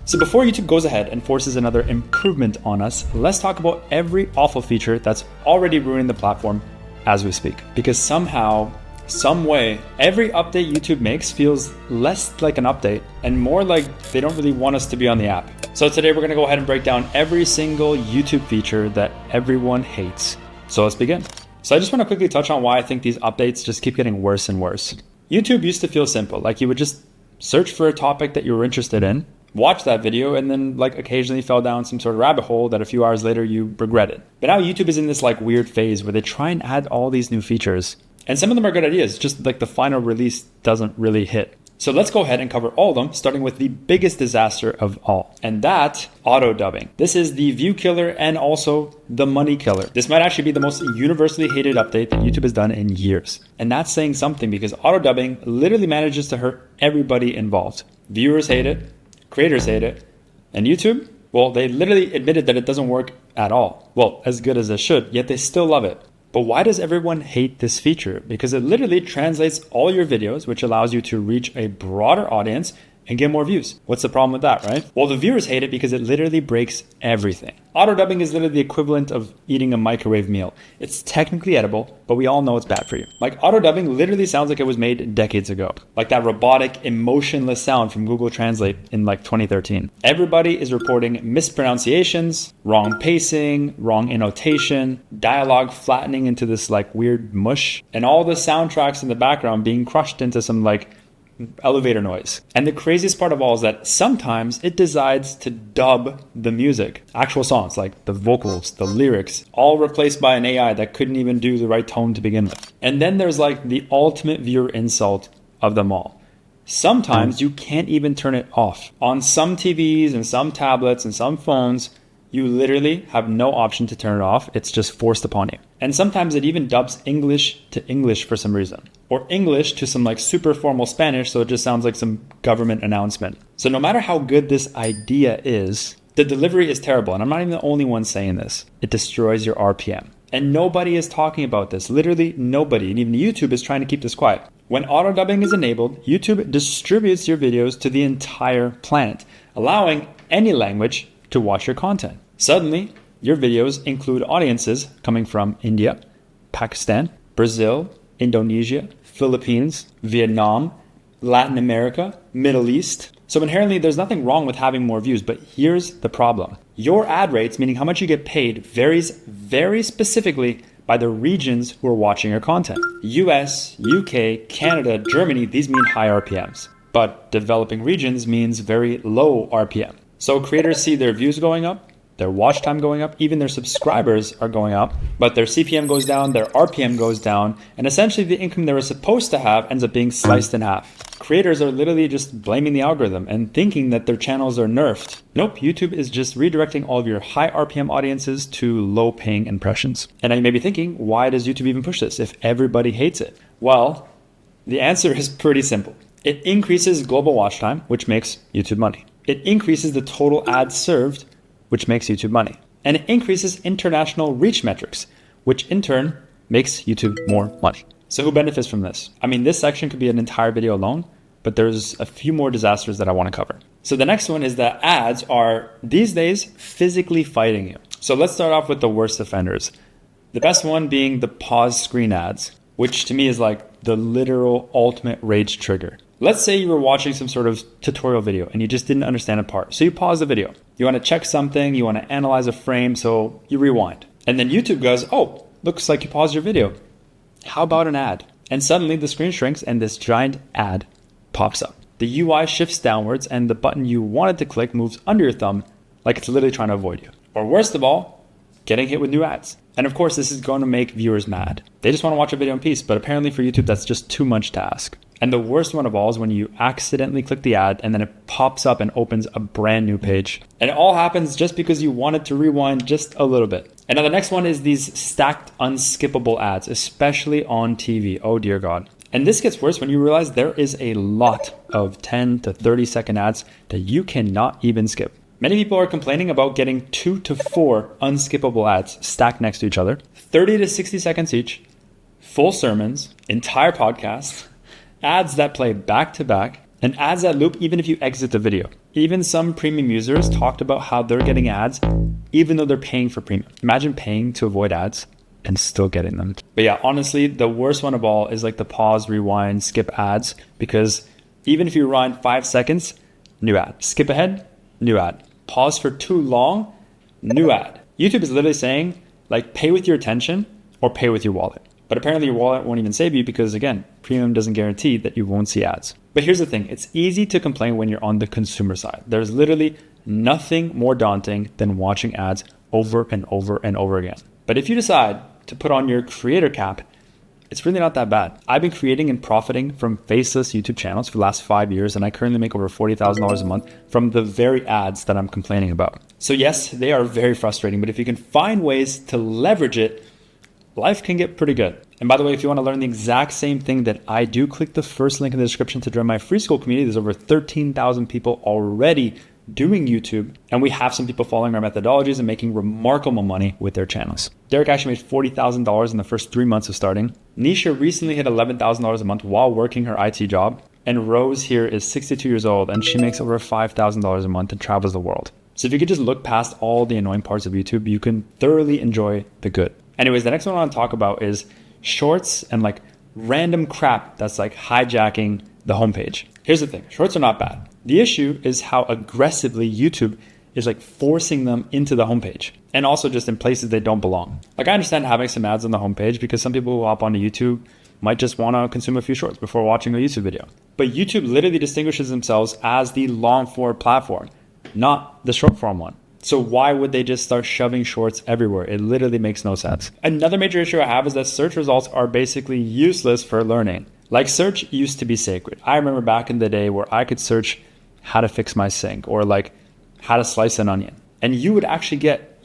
So before YouTube goes ahead and forces another improvement on us, let's talk about every awful feature that's already ruining the platform as we speak. Because somehow, some way, every update YouTube makes feels less like an update and more like they don't really want us to be on the app. So today we're gonna go ahead and break down every single YouTube feature that everyone hates. So let's begin. So I just wanna quickly touch on why I think these updates just keep getting worse and worse. YouTube used to feel simple, like you would just search for a topic that you were interested in, watch that video, and then like occasionally fell down some sort of rabbit hole that a few hours later you regretted. But now YouTube is in this like weird phase where they try and add all these new features. And some of them are good ideas, just like the final release doesn't really hit. So let's go ahead and cover all of them, starting with the biggest disaster of all, and that, auto-dubbing. This is the view killer and also the money killer. This might actually be the most universally hated update that YouTube has done in years. And that's saying something because auto-dubbing literally manages to hurt everybody involved. Viewers hate it, creators hate it, and YouTube, well, they literally admitted that it doesn't work at all. Well, as good as it should, yet they still love it. But why does everyone hate this feature? Because it literally translates all your videos, which allows you to reach a broader audience and get more views. What's the problem with that, right? Well, the viewers hate it because it literally breaks everything. Auto-dubbing is literally the equivalent of eating a microwave meal. It's technically edible, but we all know it's bad for you. Like auto-dubbing literally sounds like it was made decades ago. Like that robotic, emotionless sound from Google Translate in like 2013. Everybody is reporting mispronunciations, wrong pacing, wrong annotation, dialogue flattening into this like weird mush, and all the soundtracks in the background being crushed into some like elevator noise. And the craziest part of all is that sometimes it decides to dub the music. Actual songs, like the vocals, the lyrics, all replaced by an AI that couldn't even do the right tone to begin with. And then there's like the ultimate viewer insult of them all. Sometimes you can't even turn it off. On some TVs and some tablets and some phones, you literally have no option to turn it off. It's just forced upon you. And sometimes it even dubs English to English for some reason. Or English to some like super formal Spanish, so it just sounds like some government announcement. So no matter how good this idea is, the delivery is terrible. And I'm not even the only one saying this. It destroys your RPM. And nobody is talking about this. Literally nobody. And even YouTube is trying to keep this quiet. When auto-dubbing is enabled, YouTube distributes your videos to the entire planet, allowing any language to watch your content. Suddenly, your videos include audiences coming from India, Pakistan, Brazil, Indonesia, Philippines, Vietnam, Latin America, Middle East. So inherently, there's nothing wrong with having more views, but here's the problem. Your ad rates, meaning how much you get paid, varies very specifically by the regions who are watching your content. US, UK, Canada, Germany, these mean high RPMs. But developing regions means very low RPM. So creators see their views going up, their watch time going up, even their subscribers are going up, but their CPM goes down, their RPM goes down, and essentially the income they were supposed to have ends up being sliced in half. Creators are literally just blaming the algorithm and thinking that their channels are nerfed. Nope, YouTube is just redirecting all of your high RPM audiences to low paying impressions. And now you may be thinking, why does YouTube even push this if everybody hates it? Well, the answer is pretty simple. It increases global watch time, which makes YouTube money. It increases the total ads served, which makes YouTube money. And it increases international reach metrics, which in turn makes YouTube more money. So who benefits from this? I mean, this section could be an entire video alone, but there's a few more disasters that I want to cover. So the next one is that ads are, these days, physically fighting you. So let's start off with the worst offenders. The best one being the pause screen ads, which to me is like the literal ultimate rage trigger. Let's say you were watching some sort of tutorial video and you just didn't understand a part. So you pause the video. You want to check something, you want to analyze a frame, so you rewind. And then YouTube goes, oh, looks like you paused your video. How about an ad? And suddenly the screen shrinks and this giant ad pops up. The UI shifts downwards and the button you wanted to click moves under your thumb like it's literally trying to avoid you. Or worst of all, getting hit with new ads. And of course, this is going to make viewers mad. They just want to watch a video in peace, but apparently for YouTube, that's just too much to ask. And the worst one of all is when you accidentally click the ad and then it pops up and opens a brand new page. And it all happens just because you wanted to rewind just a little bit. And now the next one is these stacked unskippable ads, especially on TV. Oh dear God. And this gets worse when you realize there is a lot of 10 to 30 second ads that you cannot even skip. Many people are complaining about getting 2 to 4 unskippable ads stacked next to each other, 30 to 60 seconds each, full sermons, entire podcasts, ads that play back to back, and ads that loop even if you exit the video. Even some premium users talked about how they're getting ads even though they're paying for premium. Imagine paying to avoid ads and still getting them. But yeah, honestly, the worst one of all is like the pause, rewind, skip ads, because even if you rewind 5 seconds, new ad. Skip ahead, new ad. Pause for too long, new ad. YouTube is literally saying like pay with your attention or pay with your wallet. But apparently your wallet won't even save you because again, premium doesn't guarantee that you won't see ads. But here's the thing, it's easy to complain when you're on the consumer side. There's literally nothing more daunting than watching ads over and over and over again. But if you decide to put on your creator cap, it's really not that bad. I've been creating and profiting from faceless YouTube channels for the last 5 years, and I currently make over $40,000 a month from the very ads that I'm complaining about. So yes, they are very frustrating, but if you can find ways to leverage it, life can get pretty good. And by the way, if you want to learn the exact same thing that I do, click the first link in the description to join my free school community. There's over 13,000 people already doing YouTube, and we have some people following our methodologies and making remarkable money with their channels. Derek actually made $40,000 in the first 3 months of starting. Nisha recently hit $11,000 a month while working her IT job. And Rose here is 62 years old and she makes over $5,000 a month and travels the world. So if you could just look past all the annoying parts of YouTube, you can thoroughly enjoy the good. Anyways, the next one I want to talk about is shorts and like random crap that's like hijacking the homepage. Here's the thing, shorts are not bad. The issue is how aggressively YouTube is like forcing them into the homepage and also just in places they don't belong. Like I understand having some ads on the homepage because some people who hop onto YouTube might just want to consume a few shorts before watching a YouTube video. But YouTube literally distinguishes themselves as the long form platform, not the short form one. So why would they just start shoving shorts everywhere? It literally makes no sense. Another major issue I have is that search results are basically useless for learning. Like search used to be sacred. I remember back in the day where I could search how to fix my sink or like how to slice an onion. And you would actually get,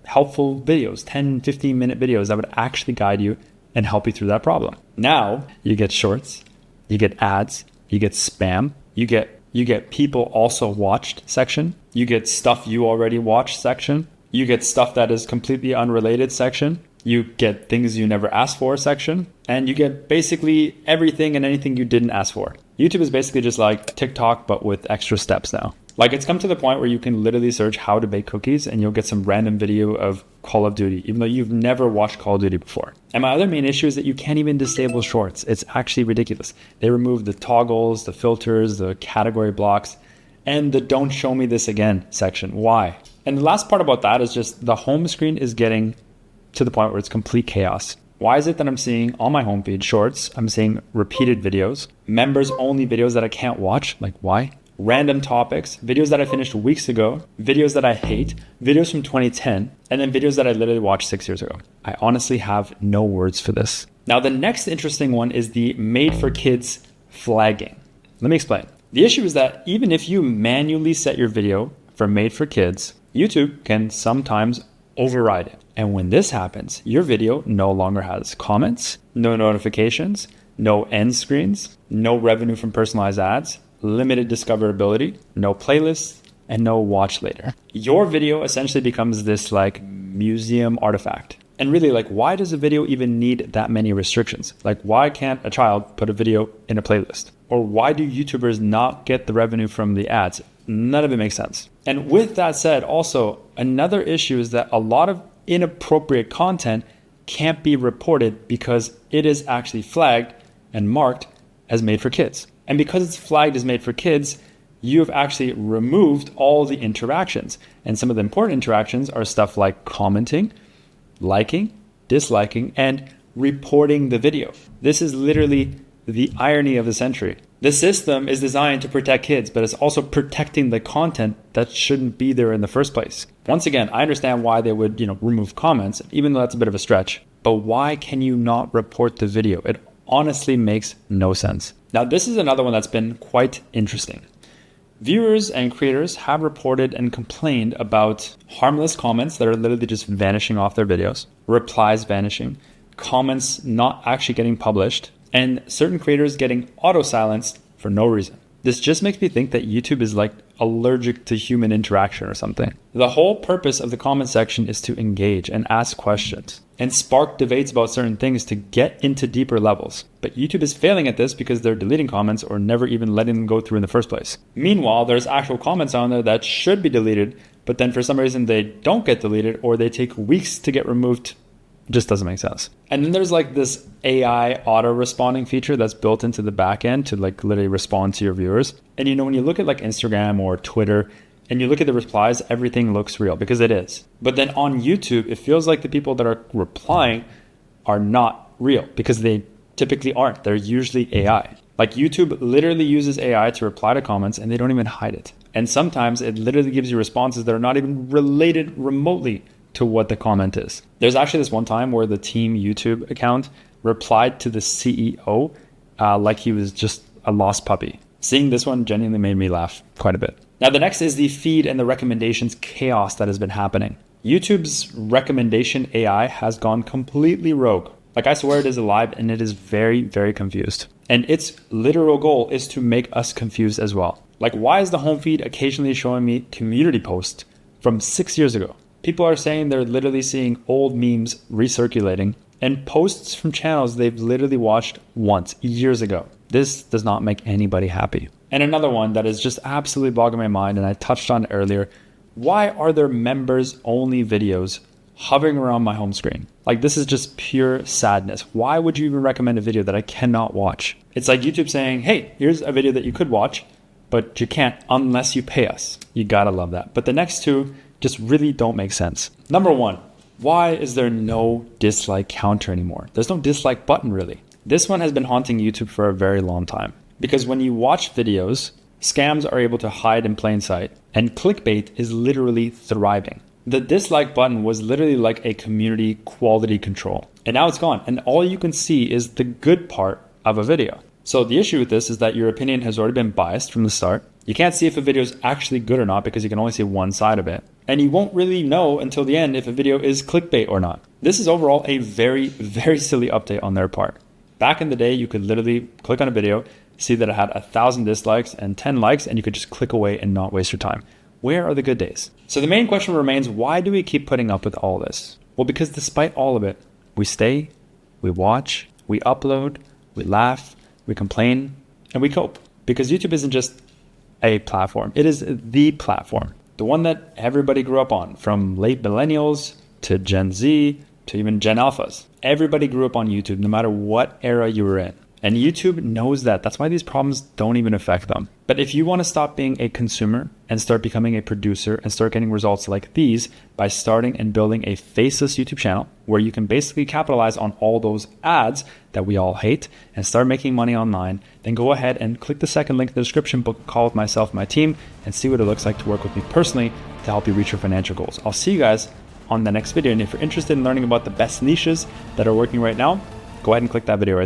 helpful videos, 10, 15-minute videos that would actually guide you and help you through that problem. Now you get shorts, you get ads, you get spam, you get people also watched section, you get stuff you already watched section, you get stuff that is completely unrelated section, you get things you never asked for section, and you get basically everything and anything you didn't ask for. YouTube is basically just like TikTok, but with extra steps now. Like it's come to the point where you can literally search how to bake cookies and you'll get some random video of Call of Duty, even though you've never watched Call of Duty before. And my other main issue is that you can't even disable shorts. It's actually ridiculous. They removed the toggles, the filters, the category blocks, and the don't show me this again section. Why? And the last part about that is just the home screen is getting to the point where it's complete chaos. Why is it that I'm seeing on my homepage shorts, I'm seeing repeated videos, members only videos that I can't watch? Like why? Random topics, videos that I finished weeks ago, videos that I hate, videos from 2010, and then videos that I literally watched 6 years ago. I honestly have no words for this. Now, the next interesting one is the made for kids flagging. Let me explain. The issue is that even if you manually set your video for made for kids, YouTube can sometimes override it. And when this happens, your video no longer has comments, no notifications, no end screens, no revenue from personalized ads, limited discoverability, no playlists, and no watch later. Your video essentially becomes this like museum artifact. And really, like, why does a video even need that many restrictions? Like, why can't a child put a video in a playlist? Or why do YouTubers not get the revenue from the ads? None of it makes sense. And with that said, also, another issue is that a lot of inappropriate content can't be reported because it is actually flagged and marked as made for kids. And because it's flagged as made for kids, you have actually removed all the interactions. And some of the important interactions are stuff like commenting, liking, disliking, and reporting the video. This is literally the irony of the century. The system is designed to protect kids, but it's also protecting the content that shouldn't be there in the first place. Once again, I understand why they would, remove comments, even though that's a bit of a stretch. But why can you not report the video? It honestly makes no sense. Now, this is another one that's been quite interesting. Viewers and creators have reported and complained about harmless comments that are literally just vanishing off their videos, replies vanishing, comments not actually getting published, and certain creators getting auto-silenced for no reason. This just makes me think that YouTube is like allergic to human interaction or something. The whole purpose of the comment section is to engage and ask questions. and spark debates about certain things to get into deeper levels. But YouTube is failing at this because they're deleting comments or never even letting them go through in the first place. Meanwhile, there's actual comments on there that should be deleted, but then for some reason they don't get deleted or they take weeks to get removed. It just doesn't make sense. And then there's like this AI auto responding feature that's built into the back end to like literally respond to your viewers. And you know, when you look at like Instagram or Twitter and you look at the replies, everything looks real because it is. But then on YouTube, it feels like the people that are replying are not real because they typically aren't. They're usually AI. Like YouTube literally uses AI to reply to comments and they don't even hide it. And sometimes it literally gives you responses that are not even related remotely to what the comment is. There's actually this one time where the team YouTube account replied to the CEO like he was just a lost puppy. Seeing this one genuinely made me laugh quite a bit. Now the next is the feed and the recommendations chaos that has been happening. YouTube's recommendation AI has gone completely rogue. Like I swear it is alive and it is very, very confused. And its literal goal is to make us confused as well. Like why is the home feed occasionally showing me community posts from 6 years ago? People are saying they're literally seeing old memes recirculating and posts from channels they've literally watched once years ago. This does not make anybody happy. And another one that is just absolutely boggling my mind, and I touched on it earlier, why are there members only videos hovering around my home screen? Like this is just pure sadness. Why would you even recommend a video that I cannot watch? It's like YouTube saying, hey, here's a video that you could watch, but you can't unless you pay us. You gotta love that. But the next two just really don't make sense. Number one, why is there no dislike counter anymore? There's no dislike button really. This one has been haunting YouTube for a very long time because when you watch videos, scams are able to hide in plain sight and clickbait is literally thriving. The dislike button was literally like a community quality control and now it's gone and all you can see is the good part of a video. So the issue with this is that your opinion has already been biased from the start. You can't see if a video is actually good or not because you can only see one side of it. And you won't really know until the end if a video is clickbait or not. This is overall a very, very silly update on their part. Back in the day, you could literally click on a video, see that it had 1,000 dislikes and 10 likes, and you could just click away and not waste your time. Where are the good days? So the main question remains, why do we keep putting up with all this? Well, because despite all of it, we stay, we watch, we upload, we laugh, we complain, and we cope. Because YouTube isn't just a platform, it is the platform. The one that everybody grew up on, from late millennials to Gen Z to even Gen Alphas. Everybody grew up on YouTube, no matter what era you were in. And YouTube knows that. That's why these problems don't even affect them. But if you want to stop being a consumer and start becoming a producer and start getting results like these by starting and building a faceless YouTube channel where you can basically capitalize on all those ads that we all hate and start making money online, then go ahead and click the second link in the description, book a call with myself and my team, and see what it looks like to work with me personally to help you reach your financial goals. I'll see you guys on the next video. And if you're interested in learning about the best niches that are working right now, go ahead and click that video right there.